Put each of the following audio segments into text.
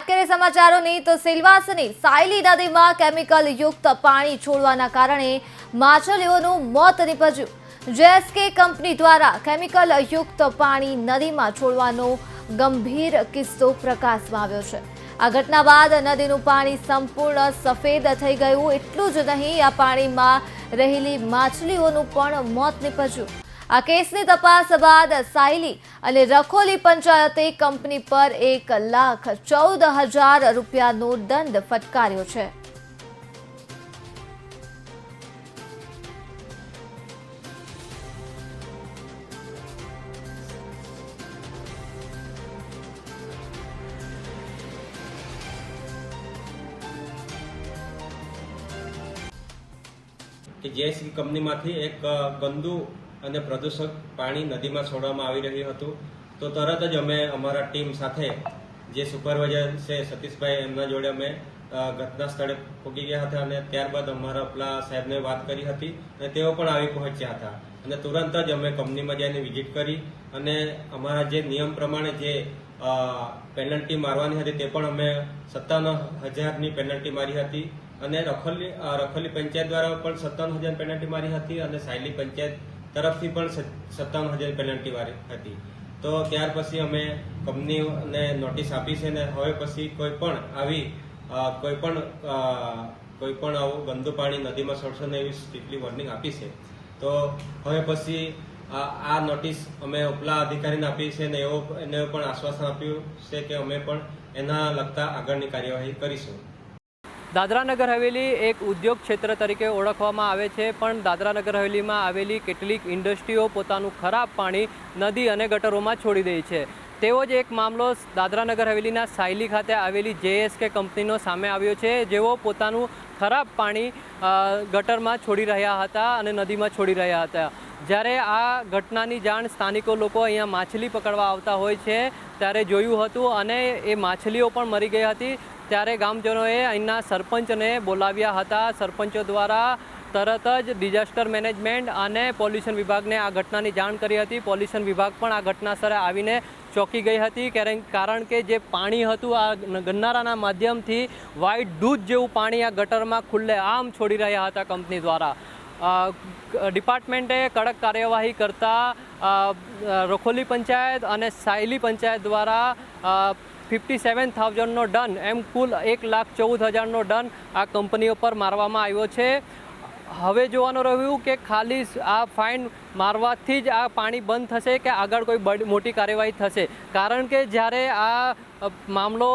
કરીએ સમાચારોની તો સિલવાસાની સાયલી નદીમાં કેમિકલ યુક્ત પાણી છોડવાના કારણે માછલીઓનું મોત નીપજ્યું। જેએસકે કંપની દ્વારા કેમિકલ યુક્ત પાણી નદીમાં છોડવાનો ગંભીર કિસ્સો પ્રકાશમાં આવ્યો છે। આ ઘટના બાદ નદીનું પાણી સંપૂર્ણ સફેદ થઈ ગયું। એટલું જ નહીં, આ પાણીમાં રહેલી માછલીઓનું પણ મોત નીપજ્યું। આ કેસની તપાસ બાદ સાયલી અને રખોલી પંચાયતે કંપની પર ₹1,14,000 રૂપિયાનો દંડ ફટકાર્યો છે। કે જેએસકે કંપનીમાંથી એક ગંદુ અને પ્રદૂષક પાણી નદીમાં છોડવામાં આવી રહ્યું હતું। તો તરત જ અમે અમારા ટીમ સાથે જે સુપરવાઇઝર છે સતીશભાઈ, એમના જોડે અમે ઘટના સ્થળે પહોંચી ગયા હતા અને ત્યારબાદ અમારા પેલા સાહેબને વાત કરી હતી અને તેઓ પણ આવી પહોંચ્યા હતા અને તુરંત જ અમે કંપનીમાં જઈને વિઝિટ કરી અને અમારા જે નિયમ પ્રમાણે જે પેનલ્ટી મારવાની હતી તે પણ અમે 57,000ની પેનલ્ટી મારી હતી અને રખોલી પંચાયત દ્વારા પણ 57,000 પેનલ્ટી મારી હતી અને સાયલી પંચાયત તરફથી પણ 57,000 પેનલ્ટી મારી હતી। તો ત્યાર પછી અમે કંપનીને નોટિસ આપી છે અને હવે પછી કોઈ પણ આવું ગંદુ પાણી નદીમાં છોડશો ને એવી સ્ટ્રિક્ટલી વોર્નિંગ આપી છે। તો હવે પછી આ નોટિસ અમે ઉપલા અધિકારીને આપી છે અને એને પણ આશ્વાસન આપ્યું છે કે અમે પણ એના લગતા આગળની કાર્યવાહી કરીશું। દાદરા નગર હવેલી એક ઉદ્યોગ ક્ષેત્ર તરીકે ઓળખવામાં આવે છે, પણ દાદરા નગર હવેલીમાં આવેલી કેટલીક ઇન્ડસ્ટ્રીઓ પોતાનું ખરાબ પાણી નદી અને ગટરોમાં છોડી દે છે। તેવો જ એક મામલો દાદરા નગર હવેલીના સાયલી ખાતે આવેલી જેએસકે કંપનીનો સામે આવ્યો છે, જેઓ પોતાનું ખરાબ પાણી ગટરમાં છોડી રહ્યા હતા અને નદીમાં છોડી રહ્યા હતા। જ્યારે આ ઘટનાની જાણ સ્થાનિકો લોકો અહીંયા માછલી પકડવા આવતા હોય છે ત્યારે જોયું હતું અને એ માછલીઓ પણ મરી ગઈ હતી। ત્યારે ગામજનોએ અહીંના સરપંચને બોલાવ્યા હતા। સરપંચો દ્વારા તરત જ ડિઝાસ્ટર મેનેજમેન્ટ અને પોલ્યુશન વિભાગને આ ઘટનાની જાણ કરી હતી। પોલ્યુશન વિભાગ પણ આ ઘટના સ્થળે આવીને ચોંકી ગઈ હતી, કારણ કે જે પાણી હતું આ ગન્નારાના માધ્યમથી વ્હાઇટ દૂધ જેવું પાણી આ ગટરમાં ખુલ્લે આમ છોડી રહ્યા હતા કંપની દ્વારા। ડિપાર્ટમેન્ટે કડક કાર્યવાહી કરતા રખોલી પંચાયત અને સાયલી પંચાયત દ્વારા 57,000નો દંડ, એમ કુલ 1,14,000નો દંડ આ કંપનીઓ પર મારવામાં આવ્યો છે। હવે જોવાનું રહ્યું કે ખાલી આ ફાઇન મારવાથી જ આ પાણી બંધ થશે કે આગળ કોઈ મોટી કાર્યવાહી થશે, કારણ કે જ્યારે આ મામલો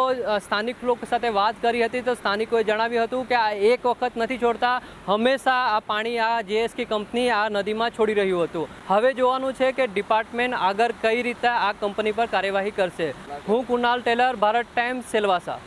સ્થાનિક લોકો સાથે વાત કરી હતી તો સ્થાનિકોએ જણાવ્યું હતું કે આ એક વખત નથી છોડતા, હંમેશા આ પાણી આ જેએસકે કંપની આ નદીમાં છોડી રહ્યું હતું। હવે જોવાનું છે કે ડિપાર્ટમેન્ટ આગળ કઈ રીતે આ કંપની પર કાર્યવાહી કરશે। હું કુનાલ ટેલર, ભારત ટાઈમ્સ, સિલવાસા।